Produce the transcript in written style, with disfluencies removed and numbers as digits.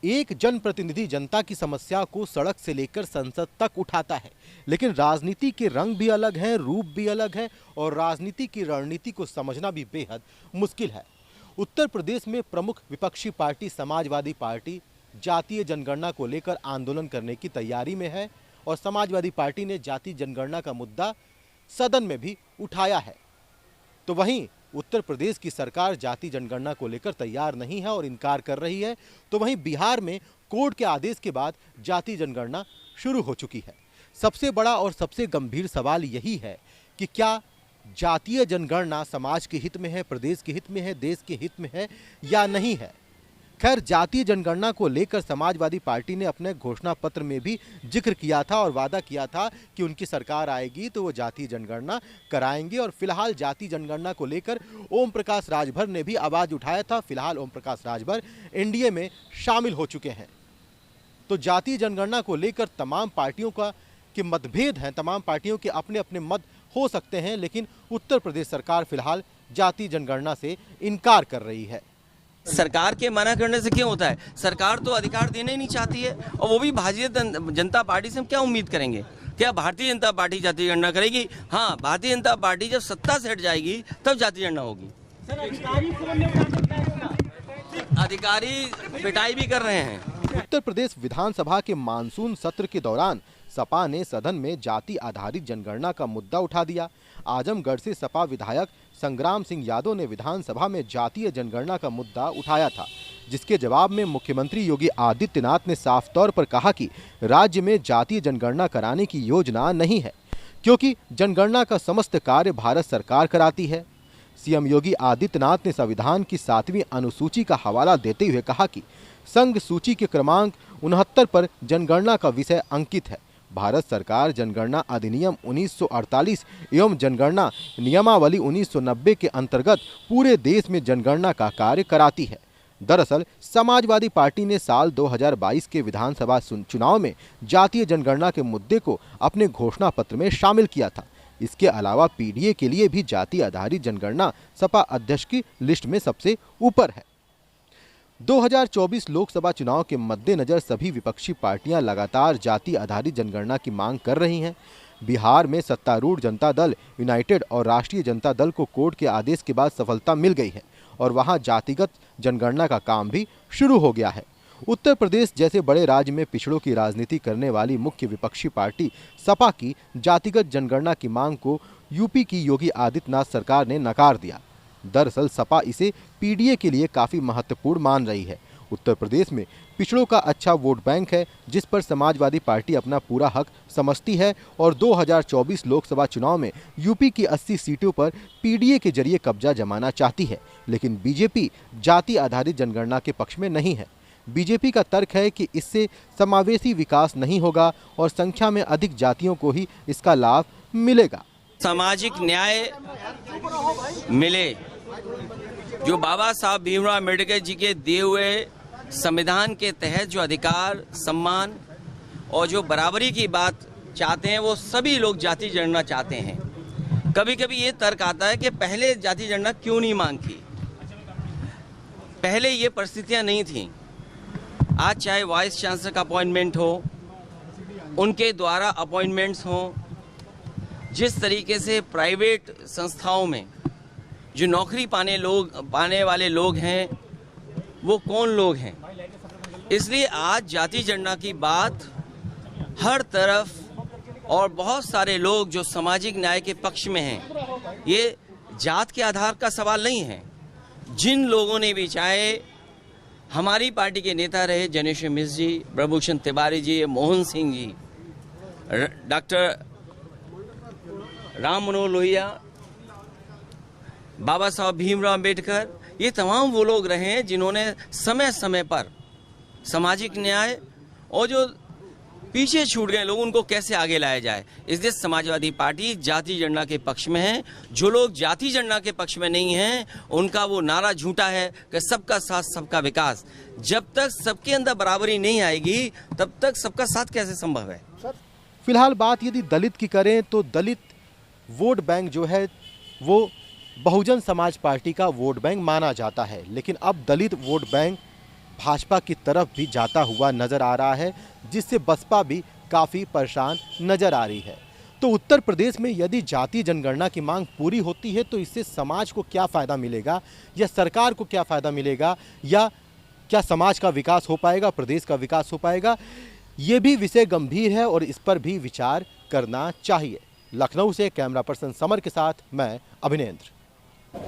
एक जनप्रतिनिधि जनता की समस्या को सड़क से लेकर संसद तक उठाता है, लेकिन राजनीति के रंग भी अलग हैं, रूप भी अलग है और राजनीति की रणनीति को समझना भी बेहद मुश्किल है। उत्तर प्रदेश में प्रमुख विपक्षी पार्टी समाजवादी पार्टी जातीय जनगणना को लेकर आंदोलन करने की तैयारी में है और समाजवादी पार्टी ने जातीय जनगणना का मुद्दा सदन में भी उठाया है। तो वहीं उत्तर प्रदेश की सरकार जाति जनगणना को लेकर तैयार नहीं है और इनकार कर रही है, तो वहीं बिहार में कोर्ट के आदेश के बाद जाति जनगणना शुरू हो चुकी है। सबसे बड़ा और सबसे गंभीर सवाल यही है कि क्या जातीय जनगणना समाज के हित में है, प्रदेश के हित में है, देश के हित में है या नहीं है। खैर, जातीय जनगणना को लेकर समाजवादी पार्टी ने अपने घोषणा पत्र में भी जिक्र किया था और वादा किया था कि उनकी सरकार आएगी तो वो जातीय जनगणना कराएंगे। और फिलहाल जातीय जनगणना को लेकर ओम प्रकाश राजभर ने भी आवाज उठाया था। फिलहाल ओम प्रकाश राजभर एनडीए में शामिल हो चुके हैं। तो जातीय जनगणना को लेकर तमाम पार्टियों के मतभेद हैं, तमाम पार्टियों के अपने अपने मत हो सकते हैं, लेकिन उत्तर प्रदेश सरकार फिलहाल जातीय जनगणना से इनकार कर रही है। सरकार के मना करने से क्यों होता है? सरकार तो अधिकार देना ही नहीं चाहती है, और वो भी भारतीय जनता पार्टी से हम क्या उम्मीद करेंगे? क्या भारतीय जनता पार्टी जातीय जनगणना करेगी? हाँ, भारतीय जनता पार्टी जब सत्ता से हट जाएगी तब जातीय जनगणना होगी। अधिकारी पिटाई भी कर रहे हैं। उत्तर प्रदेश विधानसभा के मानसून सत्र के दौरान सपा ने सदन में जाति आधारित जनगणना का मुद्दा उठा दिया। आजमगढ़ से सपा विधायक संग्राम सिंह यादव ने विधानसभा में जातीय जनगणना का मुद्दा उठाया था, जिसके जवाब में मुख्यमंत्री योगी आदित्यनाथ ने साफ तौर पर कहा कि राज्य में जातीय जनगणना कराने की योजना नहीं है, क्योंकि जनगणना का समस्त कार्य भारत सरकार कराती है। सीएम योगी आदित्यनाथ ने संविधान की 7वीं अनुसूची का हवाला देते हुए कहा कि संघ सूची के क्रमांक 69 पर जनगणना का विषय अंकित है। भारत सरकार जनगणना अधिनियम 1948 एवं जनगणना नियमावली 1990 के अंतर्गत पूरे देश में जनगणना का कार्य कराती है। दरअसल समाजवादी पार्टी ने साल 2022 के विधानसभा चुनाव में जातीय जनगणना के मुद्दे को अपने घोषणा पत्र में शामिल किया था। इसके अलावा पीडीए के लिए भी जाति आधारित जनगणना सपा अध्यक्ष की लिस्ट में सबसे ऊपर है। 2024 लोकसभा चुनाव के मद्देनजर सभी विपक्षी पार्टियां लगातार जाति आधारित जनगणना की मांग कर रही हैं। बिहार में सत्तारूढ़ जनता दल यूनाइटेड और राष्ट्रीय जनता दल को कोर्ट के आदेश के बाद सफलता मिल गई है और वहां जातिगत जनगणना का काम भी शुरू हो गया है। उत्तर प्रदेश जैसे बड़े राज्य में पिछड़ों की राजनीति करने वाली मुख्य विपक्षी पार्टी सपा की जातिगत जनगणना की मांग को यूपी की योगी आदित्यनाथ सरकार ने नकार दिया। दरअसल सपा इसे पीडीए के लिए काफी महत्वपूर्ण मान रही है। उत्तर प्रदेश में पिछड़ों का अच्छा वोट बैंक है, जिस पर समाजवादी पार्टी अपना पूरा हक समझती है और 2024 लोकसभा चुनाव में यूपी की 80 सीटों पर पीडीए के जरिए कब्जा जमाना चाहती है। लेकिन बीजेपी जाति आधारित जनगणना के पक्ष में नहीं है। बीजेपी का तर्क है कि इससे समावेशी विकास नहीं होगा और संख्या में अधिक जातियों को ही इसका लाभ मिलेगा। सामाजिक न्याय मिले, जो बाबा साहब भीमराव अम्बेडकर जी के दिए हुए संविधान के तहत जो अधिकार, सम्मान और जो बराबरी की बात चाहते हैं, वो सभी लोग जाति जनगणना चाहते हैं। कभी कभी ये तर्क आता है कि पहले जाति जनगणना क्यों नहीं मांग थी? पहले ये परिस्थितियां नहीं थी। आज चाहे वाइस चांसलर का अपॉइंटमेंट हो, उनके द्वारा अपॉइंटमेंट्स हों, जिस तरीके से प्राइवेट संस्थाओं में जो नौकरी पाने वाले लोग हैं, वो कौन लोग हैं? इसलिए आज जाति जनगणना की बात हर तरफ और बहुत सारे लोग जो सामाजिक न्याय के पक्ष में हैं, ये जात के आधार का सवाल नहीं है। जिन लोगों ने भी, चाहे हमारी पार्टी के नेता रहे जनेश्वर मिश्र जी, ब्रजभूषण तिवारी जी, मोहन सिंह जी, डॉक्टर राम मनोहर लोहिया, बाबा साहब भीमराव अम्बेडकर, ये तमाम वो लोग रहे हैं जिन्होंने समय समय पर सामाजिक न्याय और जो पीछे छूट गए लोग, उनको कैसे आगे लाया जाए। इसलिए समाजवादी पार्टी जाति जनगणना के पक्ष में है। जो लोग जाति जनगणना के पक्ष में नहीं हैं, उनका वो नारा झूठा है कि सबका साथ सबका विकास। जब तक सबके अंदर बराबरी नहीं आएगी, तब तक सबका साथ कैसे संभव है? फिलहाल बात यदि दलित की करें तो दलित वोट बैंक जो है वो बहुजन समाज पार्टी का वोट बैंक माना जाता है, लेकिन अब दलित वोट बैंक भाजपा की तरफ भी जाता हुआ नजर आ रहा है, जिससे बसपा भी काफी परेशान नजर आ रही है। तो उत्तर प्रदेश में यदि जातीय जनगणना की मांग पूरी होती है तो इससे समाज को क्या फायदा मिलेगा, या सरकार को क्या फायदा मिलेगा, या क्या समाज का विकास हो पाएगा, प्रदेश का विकास हो पाएगा, ये भी विषय गंभीर है और इस पर भी विचार करना चाहिए। लखनऊ से कैमरा पर्सन समर के साथ मैं अभिनेंद्र।